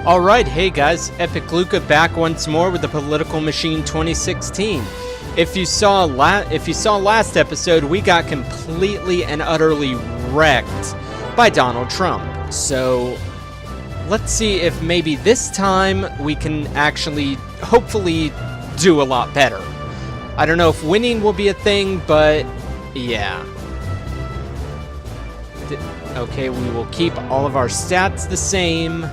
Alright, hey guys, EpicLuca back once more with the Political Machine 2016. If you saw last episode, we got completely and utterly wrecked by Donald Trump. So let's see if maybe this time we can actually, hopefully, do a lot better. I don't know if winning will be a thing, but yeah. Okay, we will keep all of our stats the same.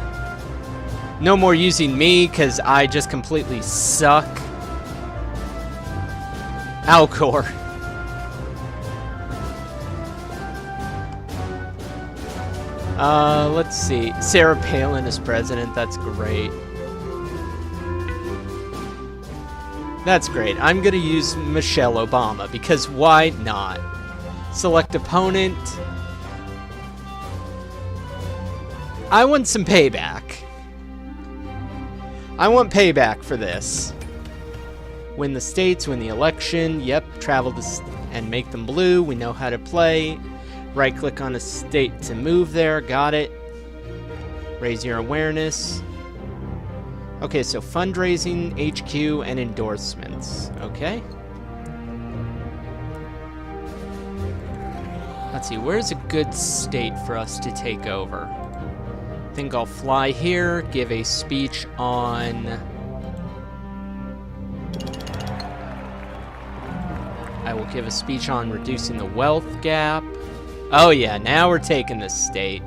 No more using me, because I just completely suck. Alcor. Let's see. Sarah Palin is president. That's great. That's great. I'm going to use Michelle Obama, because why not? Select opponent. I want some payback. I want payback for this. Win the states, win the election. Yep, travel and make them blue. We know how to play. Right-click on a state to move there. Got it. Raise your awareness. Okay, so fundraising, HQ, and endorsements. Okay. Let's see, where's a good state for us to take over? I think I'll fly here, give a speech on... I will give a speech on reducing the wealth gap. Oh yeah, now we're taking this state.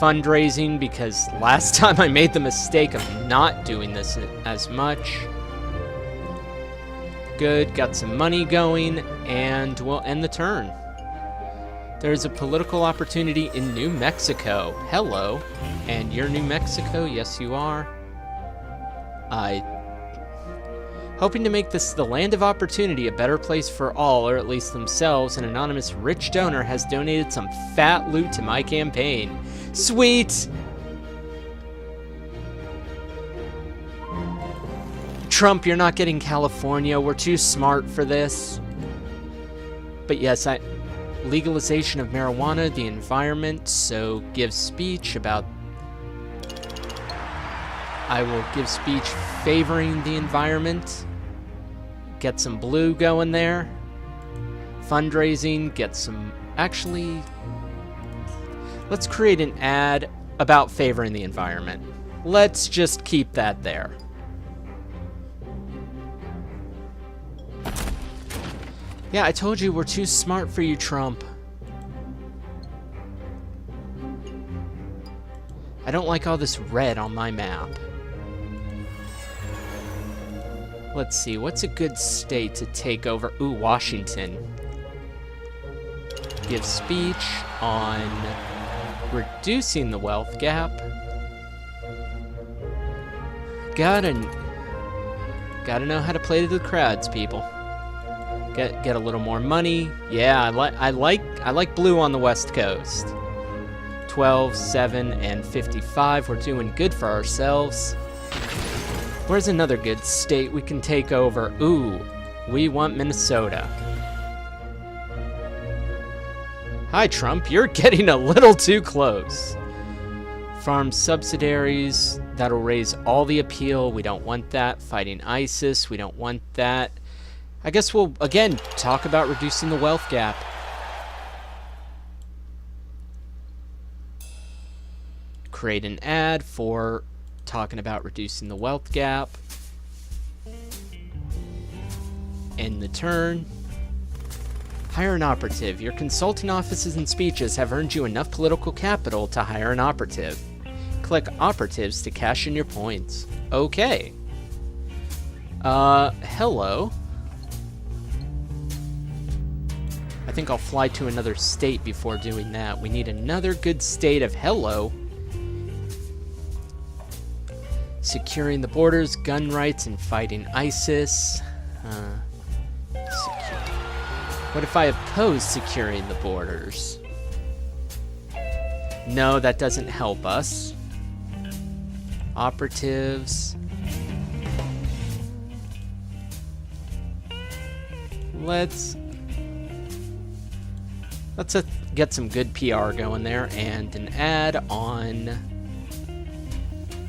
Fundraising, because last time I made the mistake of not doing this as much. Good, got some money going, and we'll end the turn. There's a political opportunity in New Mexico. Hello. And you're New Mexico? Yes, you are. Hoping to make this the land of opportunity a better place for all, or at least themselves, an anonymous rich donor has donated some fat loot to my campaign. Sweet! Trump, you're not getting California. We're too smart for this. But yes, legalization of marijuana, the environment, so give speech about... I will give speech favoring the environment. Get some blue going there. Fundraising, get some... Actually, let's create an ad about favoring the environment. Let's just keep that there. Yeah, I told you we're too smart for you, Trump. I don't like all this red on my map. Let's see, what's a good state to take over? Ooh, Washington. Give speech on reducing the wealth gap. Gotta know how to play to the crowds, people. Get a little more money. Yeah, I like blue on the West Coast. 12, 7, and 55. We're doing good for ourselves. Where's another good state we can take over? Ooh, we want Minnesota. Hi, Trump. You're getting a little too close. Farm subsidiaries. That'll raise all the appeal. We don't want that. Fighting ISIS. We don't want that. I guess we'll, again, talk about reducing the wealth gap. Create an ad for talking about reducing the wealth gap. End the turn. Hire an operative. Your consulting offices and speeches have earned you enough political capital to hire an operative. Click operatives to cash in your points. Okay. Hello. I think I'll fly to another state before doing that. We need another good state of hello. Securing the borders, gun rights, and fighting ISIS. What if I oppose securing the borders? No, that doesn't help us. Operatives. Let's get some good PR going there, and an ad on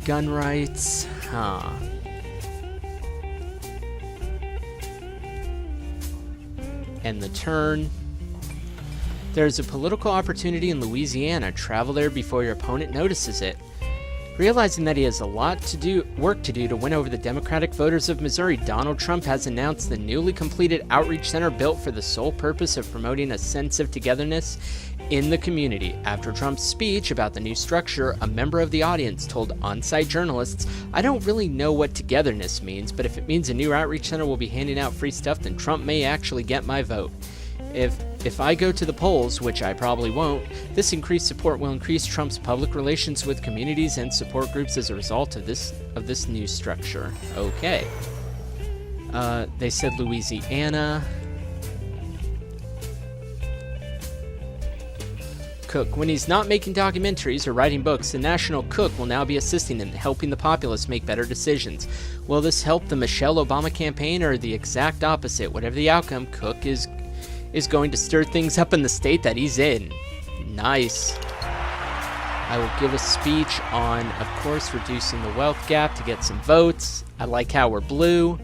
gun rights. Huh. End the turn. There's a political opportunity in Louisiana. Travel there before your opponent notices it. Realizing that he has a lot to work to do to win over the Democratic voters of Missouri, Donald Trump has announced the newly completed outreach center built for the sole purpose of promoting a sense of togetherness in the community. After Trump's speech about the new structure, a member of the audience told on-site journalists, "I don't really know what togetherness means, but if it means a new outreach center will be handing out free stuff, then Trump may actually get my vote. If I go to the polls, which I probably won't, this increased support will increase Trump's public relations with communities and support groups as a result of this new structure." Okay. They said Louisiana. Cook. When he's not making documentaries or writing books, the National Cook will now be assisting in helping the populace make better decisions. Will this help the Michelle Obama campaign or the exact opposite? Whatever the outcome, Cook is going to stir things up in the state that he's in. Nice. I will give a speech on, of course, reducing the wealth gap to get some votes. I like how we're blue.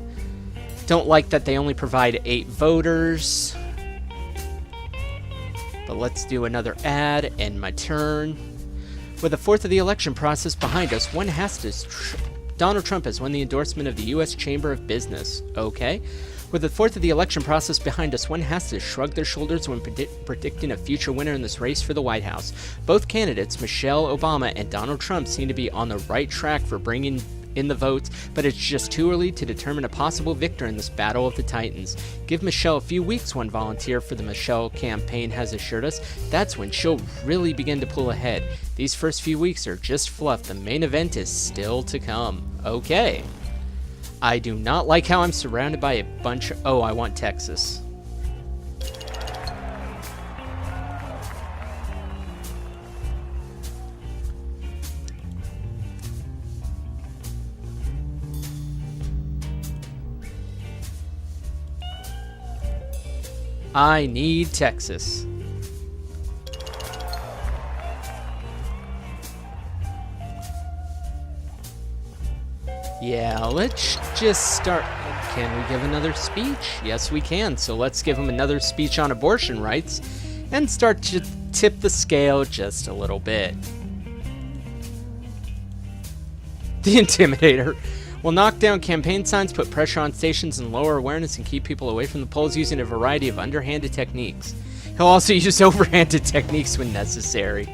Don't like that they only provide 8 voters. But let's do another ad, end my turn. With a fourth of the election process behind us, one has to... Donald Trump has won the endorsement of the U.S. Chamber of Business. Okay. With a fourth of the election process behind us, one has to shrug their shoulders when predicting a future winner in this race for the White House. Both candidates, Michelle Obama and Donald Trump, seem to be on the right track for bringing in the votes, but it's just too early to determine a possible victor in this battle of the Titans. Give Michelle a few weeks, one volunteer for the Michelle campaign has assured us. That's when she'll really begin to pull ahead. These first few weeks are just fluff. The main event is still to come. Okay. I do not like how I'm surrounded by a bunch of... Oh, I want Texas. I need Texas. Yeah, let's just start. Can we give another speech? Yes, we can. So let's give him another speech on abortion rights and start to tip the scale just a little bit. The Intimidator will knock down campaign signs, put pressure on stations, and lower awareness and keep people away from the polls using a variety of underhanded techniques. He'll also use overhanded techniques when necessary.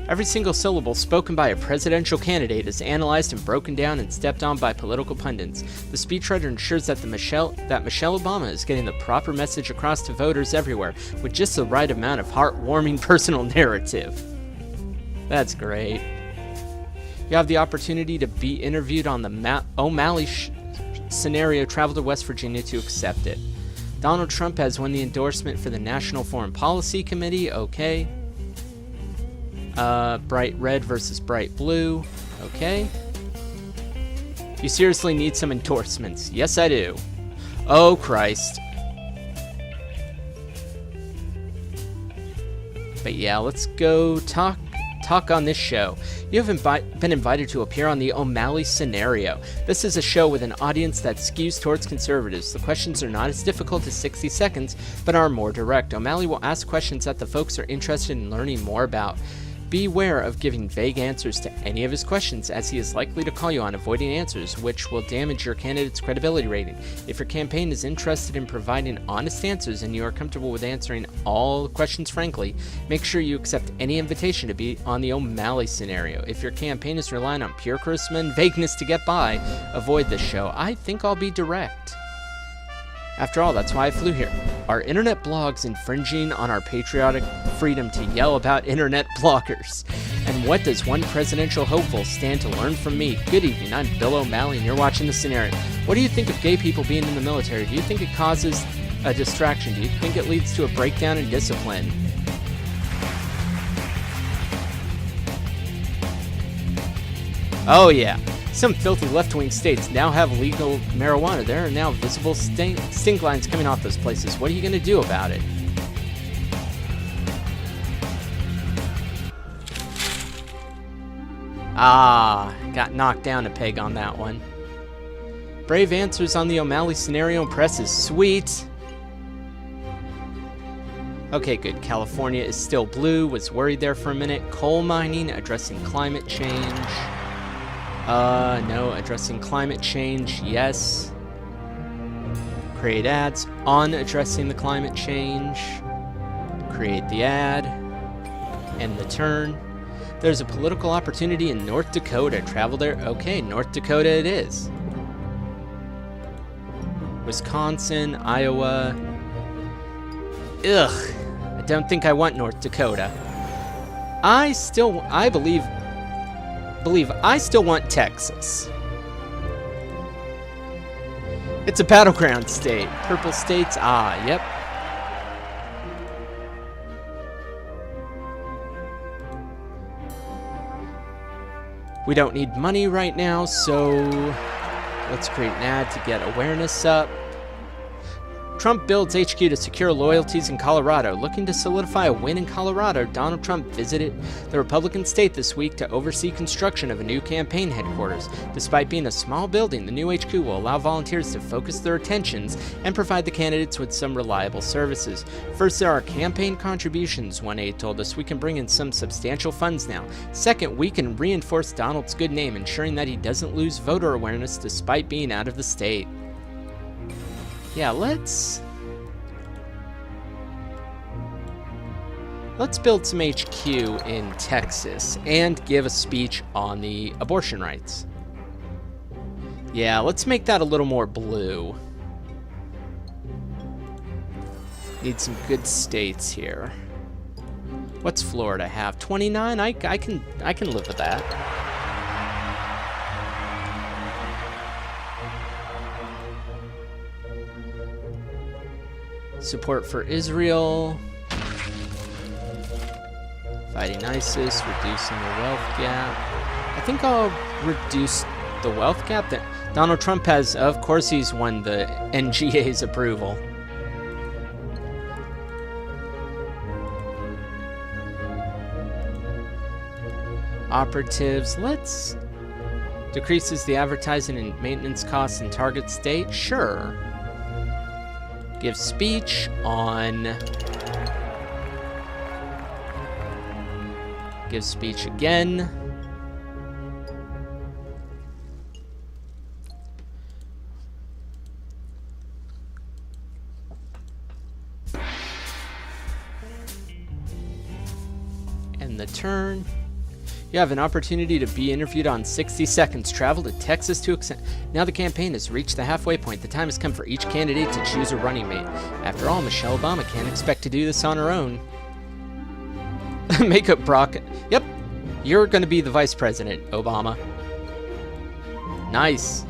Every single syllable spoken by a presidential candidate is analyzed and broken down and stepped on by political pundits. The speechwriter ensures that Michelle Obama is getting the proper message across to voters everywhere with just the right amount of heartwarming personal narrative. That's great. You have the opportunity to be interviewed on the O'Malley scenario. Travel to West Virginia to accept it. Donald Trump has won the endorsement for the National Foreign Policy Committee. Okay. Bright red versus bright blue. Okay. You seriously need some endorsements. Yes, I do. Oh, Christ. But yeah, let's go talk on this show. You have been invited to appear on the O'Malley Scenario. This is a show with an audience that skews towards conservatives. The questions are not as difficult as 60 seconds, but are more direct. O'Malley will ask questions that the folks are interested in learning more about. Beware of giving vague answers to any of his questions, as he is likely to call you on avoiding answers, which will damage your candidate's credibility rating. If your campaign is interested in providing honest answers and you are comfortable with answering all questions frankly, make sure you accept any invitation to be on the O'Malley Scenario. If your campaign is relying on pure charisma and vagueness to get by, avoid this show. I think I'll be direct. After all, that's why I flew here. Are internet blogs infringing on our patriotic freedom to yell about internet bloggers? And what does one presidential hopeful stand to learn from me? Good evening, I'm Bill O'Malley, and you're watching The Scenario. What do you think of gay people being in the military? Do you think it causes a distraction? Do you think it leads to a breakdown in discipline? Oh yeah. Some filthy left-wing states now have legal marijuana. There are now visible stink lines coming off those places. What are you going to do about it? Ah, got knocked down a peg on that one. Brave answers on the O'Malley scenario impresses. Sweet. Okay, good. California is still blue. Was worried there for a minute. Coal mining, addressing climate change. No, addressing climate change, yes. Create ads on addressing the climate change. Create the ad. End the turn. There's a political opportunity in North Dakota. Travel there. Okay, North Dakota it is. Wisconsin, Iowa. Ugh. I don't think I want North Dakota. I believe I still want Texas. It's a battleground state. Purple states, yep. We don't need money right now, so let's create an ad to get awareness up. Trump builds HQ to secure loyalties in Colorado. Looking to solidify a win in Colorado, Donald Trump visited the Republican state this week to oversee construction of a new campaign headquarters. Despite being a small building, the new HQ will allow volunteers to focus their attentions and provide the candidates with some reliable services. First, there are campaign contributions, one aide told us. We can bring in some substantial funds now. Second, we can reinforce Donald's good name, ensuring that he doesn't lose voter awareness despite being out of the state. Yeah, let's build some HQ in Texas and give a speech on the abortion rights. Yeah, let's make that a little more blue. Need some good states here. What's Florida have? 29? I can live with that. Support for Israel. Fighting ISIS, reducing the wealth gap. I think I'll reduce the wealth gap that Donald Trump has. Of course, he's won the NGA's approval. Operatives, let's decreases the advertising and maintenance costs in target state. Sure. Give speech on. Give speech again. End the turn. You have an opportunity to be interviewed on 60 Seconds. Travel to Texas to accept. Now the campaign has reached the halfway point. The time has come for each candidate to choose a running mate. After all, Michelle Obama can't expect to do this on her own. Make up Brock. Yep, you're going to be the vice president, Obama. Nice.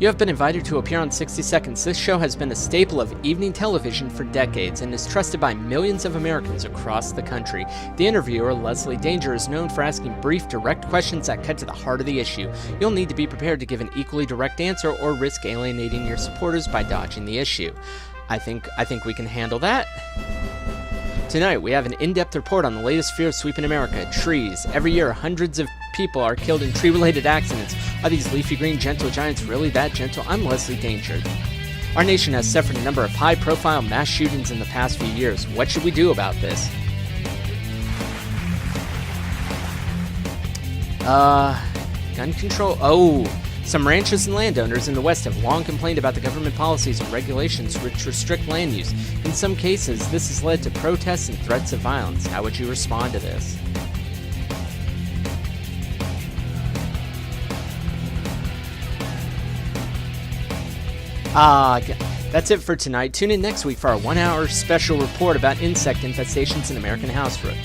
You have been invited to appear on 60 Seconds. This show has been a staple of evening television for decades and is trusted by millions of Americans across the country. The interviewer, Leslie Danger, is known for asking brief, direct questions that cut to the heart of the issue. You'll need to be prepared to give an equally direct answer or risk alienating your supporters by dodging the issue. I think we can handle that. Tonight, we have an in-depth report on the latest fear sweeping America, trees. Every year, hundreds of people are killed in tree-related accidents. Are these leafy green gentle giants really that gentle? I'm Leslie Danger. Our nation has suffered a number of high-profile mass shootings in the past few years. What should we do about this? Gun control. Oh, some ranchers and landowners in the West have long complained about the government policies and regulations which restrict land use. In some cases, this has led to protests and threats of violence. How would you respond to this? That's it for tonight. Tune in next week for our 1-hour special report about insect infestations in American households.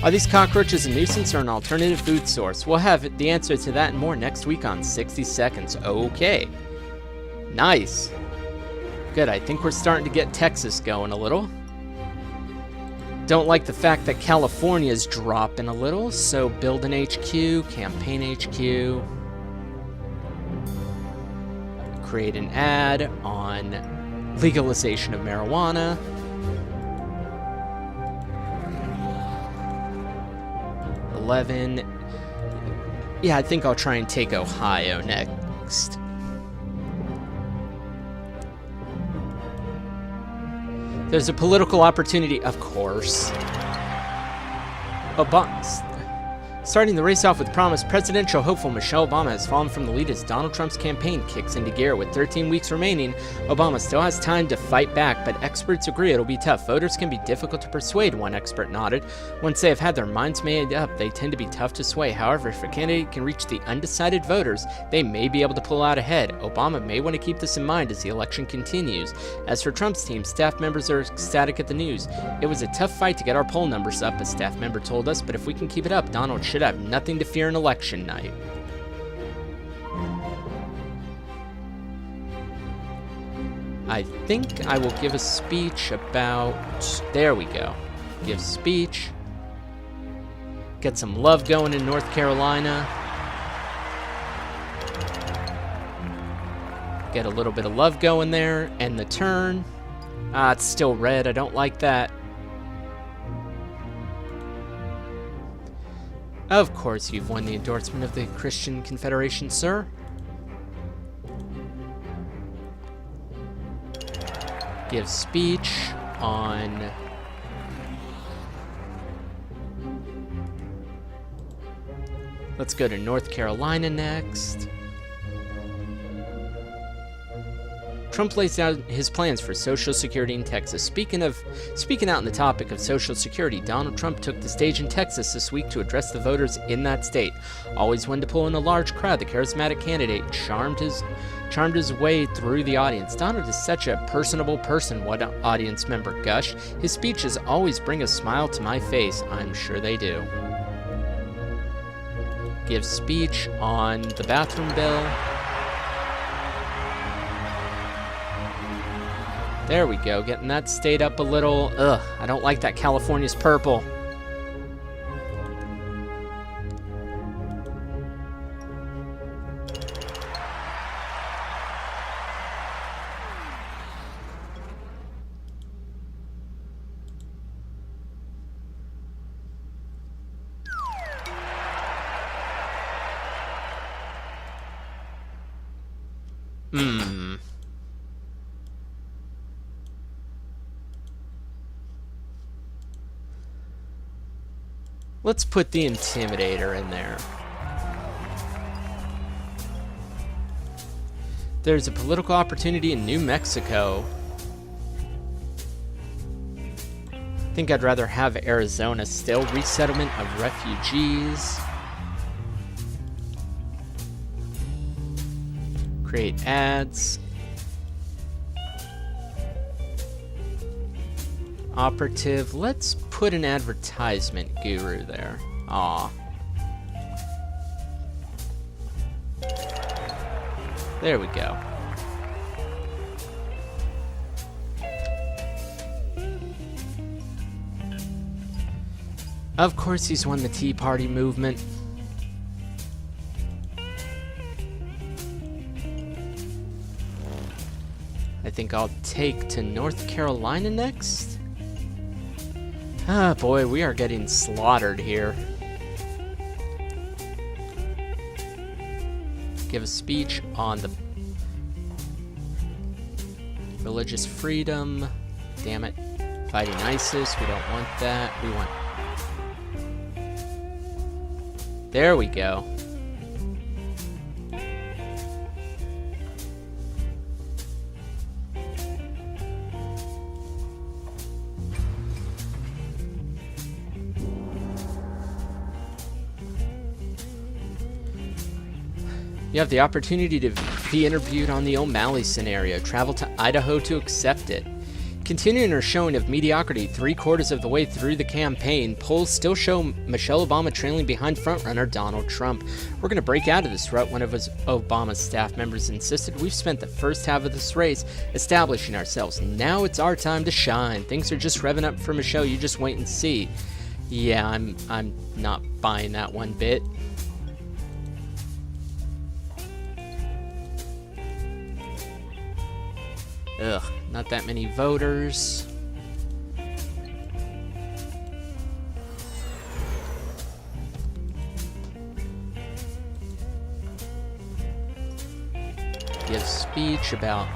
Are these cockroaches a nuisance or an alternative food source? We'll have the answer to that and more next week on 60 Seconds. Okay. Nice. Good, I think we're starting to get Texas going a little. Don't like the fact that California's dropping a little, so build an HQ, campaign HQ. Create an ad on Legalization of marijuana. Yeah, I think I'll try and take Ohio next. There's a political opportunity, of course. Starting the race off with promise, presidential hopeful Michelle Obama has fallen from the lead as Donald Trump's campaign kicks into gear. With 13 weeks remaining, Obama still has time to fight back, but experts agree it'll be tough. Voters can be difficult to persuade, one expert nodded. Once they have had their minds made up, they tend to be tough to sway. However, if a candidate can reach the undecided voters, they may be able to pull out ahead. Obama may want to keep this in mind as the election continues. As for Trump's team, staff members are ecstatic at the news. It was a tough fight to get our poll numbers up, a staff member told us, but if we can keep it up, Donald should have nothing to fear in election night. I think I will give a speech about... There we go. Give speech. Get some love going in North Carolina. Get a little bit of love going there. End the turn. It's still red. I don't like that. Of course, you've won the endorsement of the Christian Confederation, sir. Give speech on... Let's go to North Carolina next. Trump lays out his plans for Social Security in Texas. Speaking out on the topic of Social Security, Donald Trump took the stage in Texas this week to address the voters in that state. Always one to pull in a large crowd, the charismatic candidate charmed his way through the audience. Donald is such a personable person, one audience member gushed. His speeches always bring a smile to my face. I'm sure they do. Give speech on the bathroom bill. There we go, getting that state up a little. Ugh, I don't like that California's purple. Let's put the Intimidator in there. There's a political opportunity in New Mexico. I think I'd rather have Arizona still. Resettlement of refugees. Create ads. Operative. Let's put an advertisement guru there. Aw. There we go. Of course he's won the Tea Party movement. I think I'll take to North Carolina next. Ah, boy, we are getting slaughtered here. Give a speech on the religious freedom. Damn it. Fighting ISIS. We don't want that. We want... There we go. You have the opportunity to be interviewed on the O'Malley scenario. Travel to Idaho to accept it. Continuing her showing of mediocrity 3/4 of the way through the campaign, polls still show Michelle Obama trailing behind frontrunner Donald Trump. We're going to break out of this rut, one of Obama's staff members insisted. We've spent the first half of this race establishing ourselves. Now it's our time to shine. Things are just revving up for Michelle. You just wait and see. Yeah, I'm not buying that one bit. Ugh, Not that many voters. Give speech about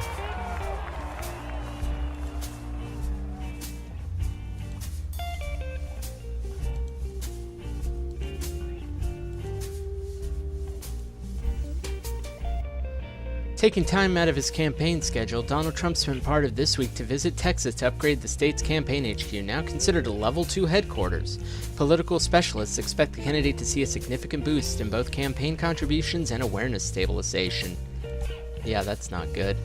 taking time out of his campaign schedule. Donald Trump spent part of this week to visit Texas to upgrade the state's campaign HQ, now considered a level 2 headquarters. Political specialists expect the candidate to see a significant boost in both campaign contributions and awareness stabilization. Yeah, that's not good.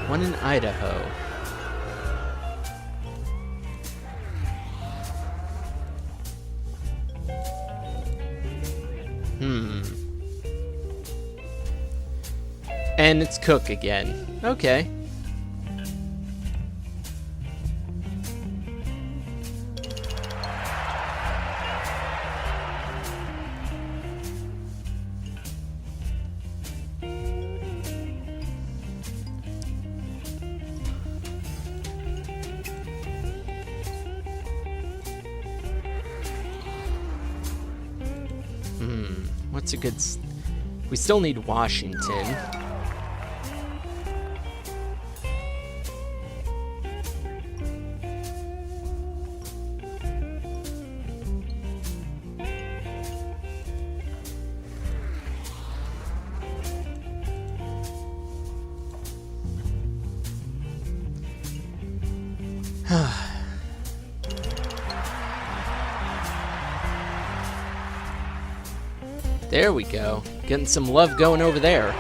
One in Idaho. And it's Cook again. Okay. What's a good... We still need Washington. There we go. Getting some love going over there.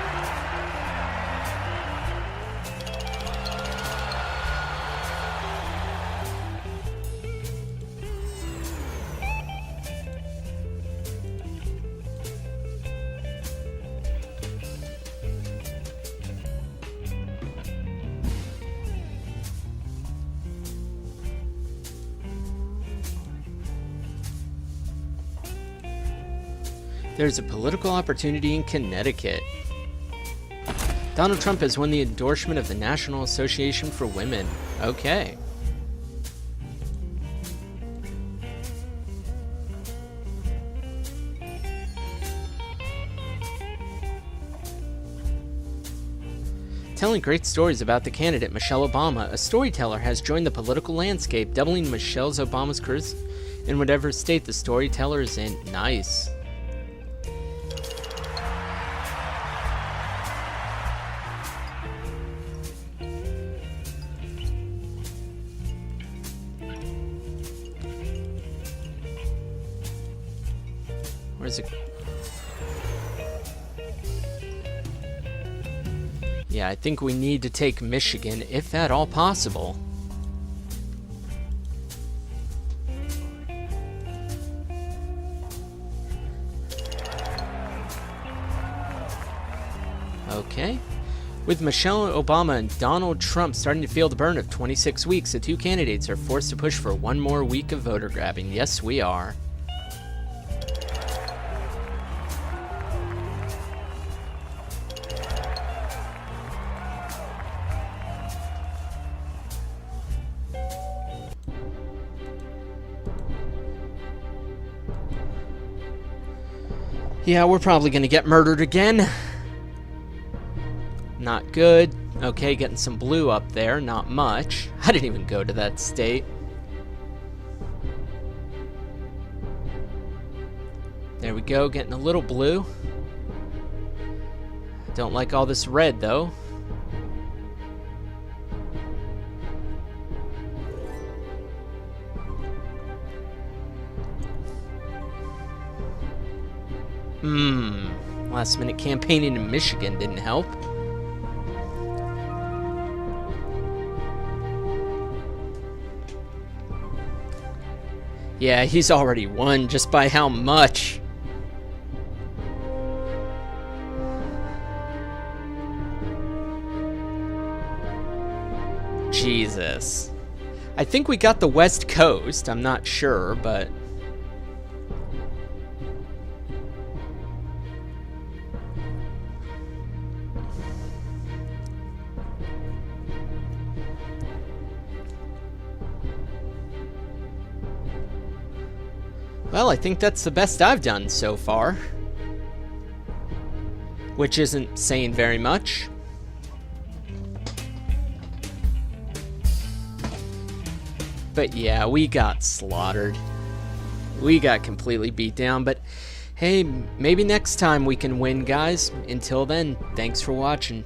There's a political opportunity in Connecticut. Donald Trump has won the endorsement of the National Association for Women. Okay. Telling great stories about the candidate Michelle Obama, a storyteller has joined the political landscape, doubling Obama's charisma in whatever state the storyteller is in. Nice. Where's it? Yeah, I think we need to take Michigan, if at all possible. Okay. With Michelle Obama and Donald Trump starting to feel the burn of 26 weeks, the two candidates are forced to push for one more week of voter grabbing. Yes, we are. Yeah, we're probably gonna get murdered again. Not good. Okay, getting some blue up there. Not much. I didn't even go to that state. There we go, getting a little blue. Don't like all this red, though. Last minute campaigning in Michigan didn't help. Yeah, he's already won, just by how much? Jesus. I think we got the West Coast, I'm not sure, but... Well, I think that's the best I've done so far. Which isn't saying very much. But yeah, we got slaughtered. We got completely beat down, but hey, maybe next time we can win, guys. Until then, thanks for watching.